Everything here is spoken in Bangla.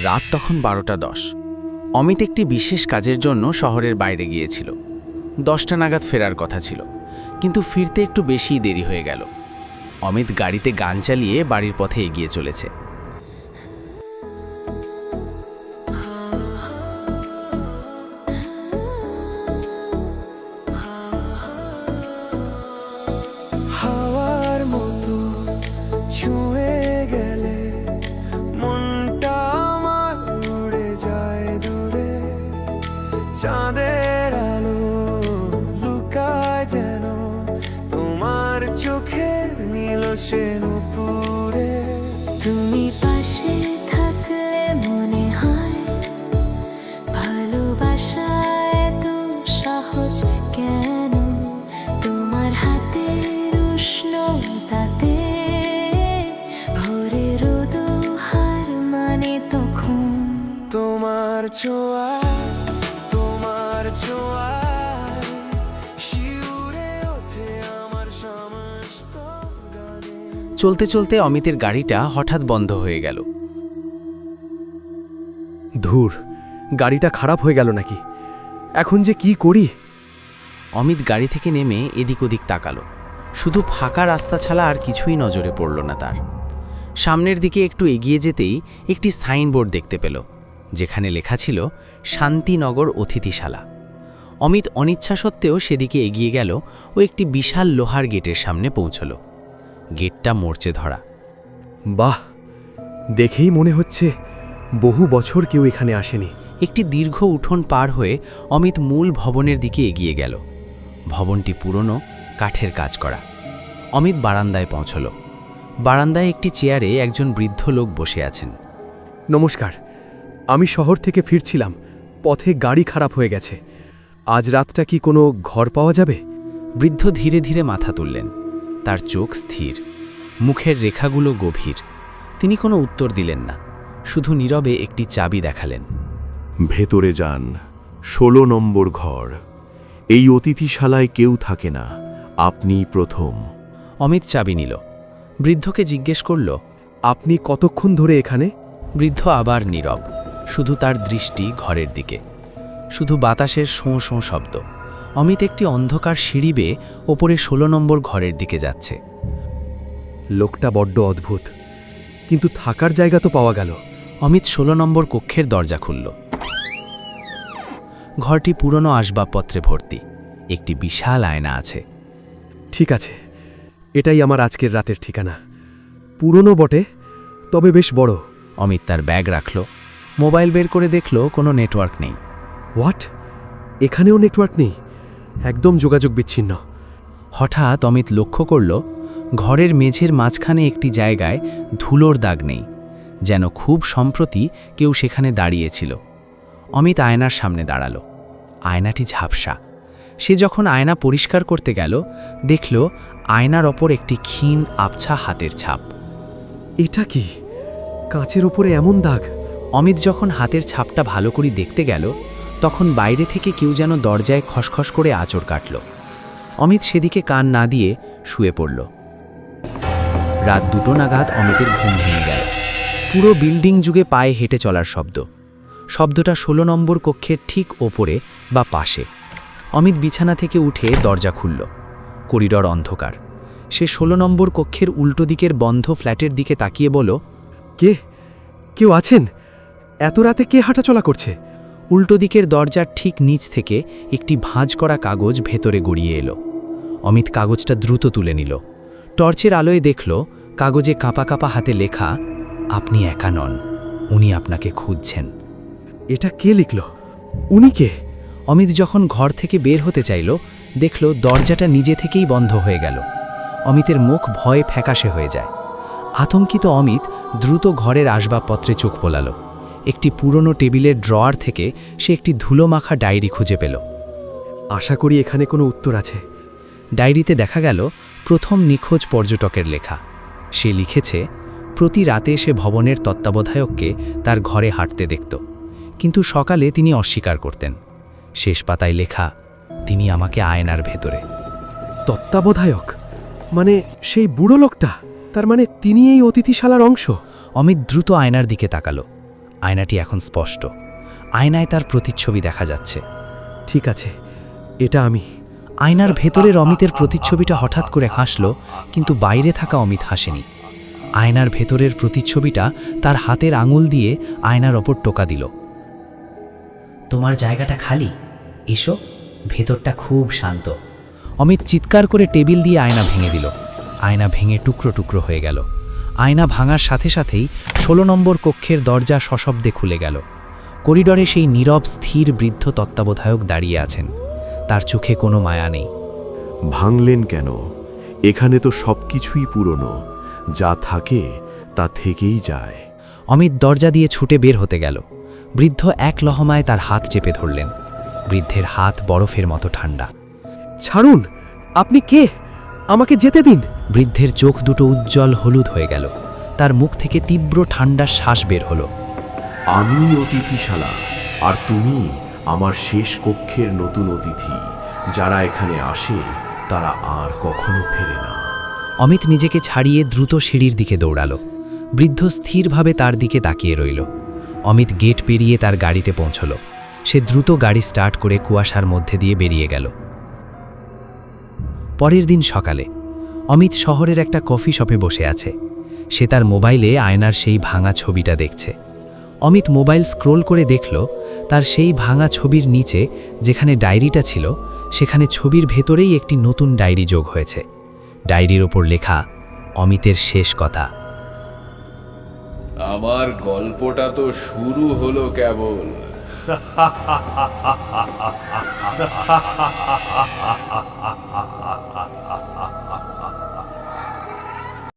রাত তখন 12:10। অমিত একটি বিশেষ কাজের জন্য শহরের বাইরে গিয়েছিল। 10টা নাগাদ ফেরার কথা ছিল, কিন্তু ফিরতে একটু বেশিই দেরি হয়ে গেল। অমিত গাড়িতে গান চালিয়ে বাড়ির পথে এগিয়ে চলেছে। হাওয়ার মতো ছুঁয়ে গেলে মনটা আমার উড়ে যায় দূরে, চাঁদের আলো লুকায় যেন তোমার চোখের নীল সে নুপুরে। তুমি পাশে থাকলে মনে হয় ভালোবাসা এত সহজ কেন, তোমার হাতের উষ্ণতাতে ভোরে রোদ হার মানে তখন। তোমার ছোঁয়া, তোমার ছোঁয়া শিউরে ওঠে আমার সমস্ত গানে। চলতে চলতে অমিতের গাড়িটা হঠাৎ বন্ধ হয়ে গেল। ধুর, গাড়িটা খারাপ হয়ে গেল নাকি? এখন যে কি করি? অমিত গাড়ি থেকে নেমে এদিক ওদিক তাকালো। শুধু ফাঁকা রাস্তা ছাড়া আর কিছুই নজরে পড়ল না তার। সামনের দিকে একটু এগিয়ে যেতেই একটি সাইনবোর্ড দেখতে পেল, যেখানে লেখা ছিল শান্তিনগর অতিথিশালা। অমিত অনিচ্ছা সত্ত্বেও সেদিকে এগিয়ে গেল ও একটি বিশাল লোহার গেটের সামনে পৌঁছল। গেটটা মরচে ধরা। বাহ, দেখেই মনে হচ্ছে বহু বছর কেউ এখানে আসেনি। একটি দীর্ঘ উঠোন পার হয়ে অমিত মূল ভবনের দিকে এগিয়ে গেল। ভবনটি পুরনো, কাঠের কাজ করা। অমিত বারান্দায় পৌঁছল। বারান্দায় একটি চেয়ারে একজন বৃদ্ধ লোক বসে আছেন। নমস্কার, আমি শহর থেকে ফিরছিলাম, পথে গাড়ি খারাপ হয়ে গেছে। আজ রাতটা কি কোনো ঘর পাওয়া যাবে? বৃদ্ধ ধীরে ধীরে মাথা তুললেন। তার চোখ স্থির, মুখের রেখাগুলো গভীর। তিনি কোনো উত্তর দিলেন না, শুধু নীরবে একটি চাবি দেখালেন। ভেতরে যান, 16 নম্বর ঘর। এই অতিথিশালায় কেউ থাকে না, আপনি প্রথম। অমিত চাবি নিল। বৃদ্ধকে জিজ্ঞেস করল, আপনি কতক্ষণ ধরে এখানে? বৃদ্ধ আবার নীরব, শুধু তার দৃষ্টি ঘরের দিকে, শুধু বাতাসের শোঁ শোঁ শব্দ। অমিত একটি অন্ধকার সিঁড়ি বেয়ে ওপরে 16 নম্বর ঘরের দিকে যাচ্ছে। লোকটা বড্ড অদ্ভুত, কিন্তু থাকার জায়গা তো পাওয়া গেল। অমিত 16 নম্বর কক্ষের দরজা খুলল। ঘরটি পুরনো আসবাবপত্রে ভর্তি। একটি বিশাল আয়না আছে। ঠিক আছে, এটাই আমার আজকের রাতের ঠিকানা। পুরনো বটে, তবে বেশ বড়। অমিত তার ব্যাগ রাখল। মোবাইল বের করে দেখল কোনো নেটওয়ার্ক নেই। হোয়াট? এখানেও নেটওয়ার্ক নেই, একদম যোগাযোগ বিচ্ছিন্ন। হঠাৎ অমিত লক্ষ্য করল ঘরের মেঝের মাঝখানে একটি জায়গায় ধুলোর দাগ নেই, যেন খুব সম্প্রতি কেউ সেখানে দাঁড়িয়েছিল। অমিত আয়নার সামনে দাঁড়ালো। আয়নাটি ঝাপসা। সে যখন আয়না পরিষ্কার করতে গেল, দেখল আয়নার ওপর একটি ক্ষীণ আবছা হাতের ছাপ। এটা কি? কাঁচের ওপরে এমন দাগ? অমিত যখন হাতের ছাপটা ভালো করে দেখতে গেল, তখন বাইরে থেকে কেউ যেন দরজায় খসখস করে আঁচড় কাটল। অমিত সেদিকে কান না দিয়ে শুয়ে পড়ল। রাত 2টো নাগাদ অমিতের ঘুম ভেঙে গেল। পুরো বিল্ডিং যুগে পায়ে হেঁটে চলার শব্দ। শব্দটা 16 নম্বর কক্ষের ঠিক ওপরে বা পাশে। অমিত বিছানা থেকে উঠে দরজা খুলল। করিডর অন্ধকার। সে 16 নম্বর কক্ষের উল্টো দিকের বন্ধ ফ্ল্যাটের দিকে তাকিয়ে বলল, কে? কেউ আছেন? এত রাতে কে হাঁটাচলা করছে? উল্টো দিকের দরজার ঠিক নিচ থেকে একটি ভাঁজ করা কাগজ ভেতরে গড়িয়ে এলো। অমিত কাগজটা দ্রুত তুলে নিল। টর্চের আলোয় দেখল কাগজে কাঁপা কাঁপা হাতে লেখা, আপনি একা নন, উনি আপনাকে খুঁজছেন। এটা কে লিখল? উনি কে? অমিত যখন ঘর থেকে বের হতে চাইল, দেখল দরজাটা নিজে থেকেই বন্ধ হয়ে গেল। অমিতের মুখ ভয়ে ফ্যাকাশে হয়ে যায়। আতঙ্কিত অমিত দ্রুত ঘরের আসবাবপত্রে চোখ বোলাল। একটি পুরনো টেবিলের ড্রয়ার থেকে সে একটি ধুলোমাখা ডায়েরি খুঁজে পেল। আশা করি এখানে কোনো উত্তর আছে। ডায়েরিতে দেখা গেল প্রথম নিখোঁজ পর্যটকের লেখা। সে লিখেছে, প্রতি রাতে সে ভবনের তত্ত্বাবধায়ককে তার ঘরে হাঁটতে দেখত, কিন্তু সকালে তিনি অস্বীকার করতেন। শেষ পাতায় লেখা, তিনি আমাকে আয়নার ভেতরে। তত্ত্বাবধায়ক মানে সেই বুড়ো লোকটা? তার মানে তিনি এই অতিথিশালার অংশ? অমিত দ্রুত আয়নার দিকে তাকালো। আয়নাটি এখন স্পষ্ট। আয়নায় তার প্রতিচ্ছবি দেখা যাচ্ছে। ঠিক আছে, এটা আমি। আয়নার ভেতরের অমিতের প্রতিচ্ছবিটা হঠাৎ করে হাসল, কিন্তু বাইরে থাকা অমিত হাসেনি। আয়নার ভেতরের প্রতিচ্ছবিটা তার হাতের আঙুল দিয়ে আয়নার ওপর টোকা দিল। তোমার জায়গাটা খালি, এসো, ভেতরটা খুব শান্ত। অমিত চিৎকার করে টেবিল দিয়ে আয়না ভেঙে দিল। আয়না ভেঙে টুকরো টুকরো হয়ে গেল। আয়না ভাঙার সাথে সাথেই 16 নম্বর কক্ষের দরজা সশব্দে খুলে গেল। করিডরে সেই নীরব স্থির বৃদ্ধ তত্ত্বাবধায়ক দাঁড়িয়ে আছেন। তার চোখে কোনো মায়া নেই। ভাঙলেন কেন? এখানে তো সবকিছুই পুরনো, যা থাকে তা থেকেই যায়। অমিত দরজা দিয়ে ছুটে বের হতে গেল। বৃদ্ধ এক লহমায় তার হাত চেপে ধরলেন। বৃদ্ধের হাত বরফের মতো ঠান্ডা। ছাড়ুন, আপনি কে? আমাকে যেতে দিন। বৃদ্ধের চোখ দুটো উজ্জ্বল হলুদ হয়ে গেল। তার মুখ থেকে তীব্র ঠান্ডা শ্বাস বের হলো। আমি অতিথিশালা, আর তুমি আমার শেষ কক্ষের নতুন অতিথি। যারা এখানে আসে তারা আর কখনো ফেরে না। অমিত নিজেকে ছাড়িয়ে দ্রুত সিঁড়ির দিকে দৌড়ালো। বৃদ্ধ স্থিরভাবে তার দিকে তাকিয়ে রইল। অমিত গেট পেরিয়ে তার গাড়িতে পৌঁছল। সে দ্রুত গাড়ি স্টার্ট করে কুয়াশার মধ্যে দিয়ে বেরিয়ে গেল। পরের দিন সকালে অমিত শহরের একটা কফি শপে বসে আছে। সে তার মোবাইলে আয়নার সেই ভাঙা ছবিটা দেখছে। অমিত মোবাইল স্ক্রোল করে দেখল তার সেই ভাঙা ছবির নিচে যেখানে ডায়েরিটা ছিল, সেখানে ছবির ভেতরেই একটি নতুন ডায়েরি যোগ হয়েছে। ডায়েরির ওপর লেখা অমিতের শেষ কথা। আমার গল্পটা তো শুরু হলো কেবল।